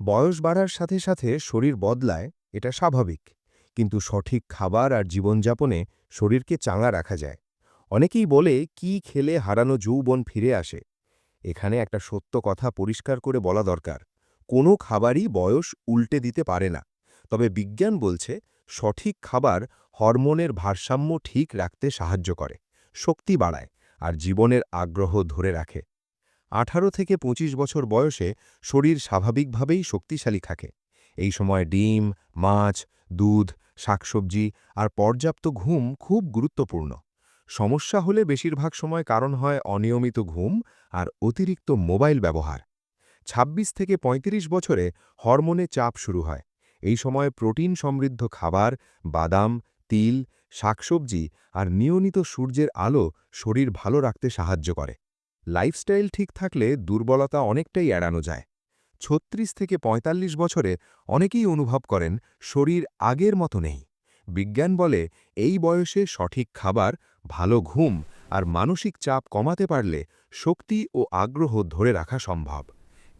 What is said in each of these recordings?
বয়স বাড়ার সাথে সাথে শরীর বদলায়, এটা স্বাভাবিক। কিন্তু সঠিক খাবার আর জীবনযাপনে শরীরকে চাঙা রাখা যায়। অনেকেই বলে কি খেলে হারানো যৌবন ফিরে আসে। এখানে একটা সত্য কথা পরিষ্কার করে বলা দরকার। কোনো খাবারই বয়স উল্টে দিতে পারে না। তবে বিজ্ঞান বলছে সঠিক খাবার হরমোনের ভারসাম্য ঠিক রাখতে সাহায্য করে, শক্তি বাড়ায় আর জীবনের আগ্রহ ধরে রাখে। ১৮ থেকে ২৫ বছর বয়সে শরীর স্বাভাবিকভাবেই শক্তিশালী থাকে। এই সময় ডিম, মাছ, দুধ, শাকসবজি আর পর্যাপ্ত ঘুম খুব গুরুত্বপূর্ণ। সমস্যা হলে বেশিরভাগ সময় কারণ হয় অনিয়মিত ঘুম আর অতিরিক্ত মোবাইল ব্যবহার। ২৬ থেকে ৩৫ বছরে হরমোনে চাপ শুরু হয়। এই সময় প্রোটিন সমৃদ্ধ খাবার, বাদাম, তিল, শাকসবজি আর নিয়মিত সূর্যের আলো শরীর ভালো রাখতে সাহায্য করে। লাইফস্টাইল ঠিক থাকলে দুর্বলতা অনেকটাই এড়ানো যায়। ৩৬ থেকে ৪৫ বছরে অনেকেই অনুভব করেন শরীর আগের মতো নেই। বিজ্ঞান বলে এই বয়সে সঠিক খাবার, ভালো ঘুম আর মানসিক চাপ কমাতে পারলে শক্তি ও আগ্রহ ধরে রাখা সম্ভব।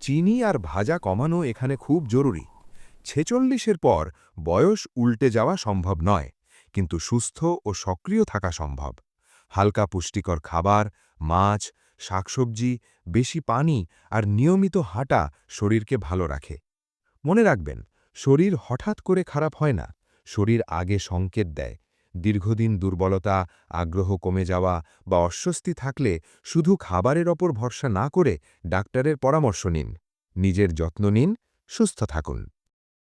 চিনি আর ভাজা কমানো এখানে খুব জরুরি। ৪৬-এর পর বয়স উল্টে যাওয়া সম্ভব নয়, কিন্তু সুস্থ ও সক্রিয় থাকা সম্ভব। হালকা পুষ্টিকর খাবার, মাছ, শাকসবজি, বেশি পানি আর নিয়মিত হাঁটা শরীরকে ভালো রাখে। মনে রাখবেন, শরীর হঠাৎ করে খারাপ হয় না। শরীর আগে সংকেত দেয়। দীর্ঘদিন দুর্বলতা, আগ্রহ কমে যাওয়া বা অস্বস্তি থাকলে শুধু খাবারের ওপর ভরসা না করে ডাক্তারের পরামর্শ নিন। নিজের যত্ন নিন, সুস্থ থাকুন।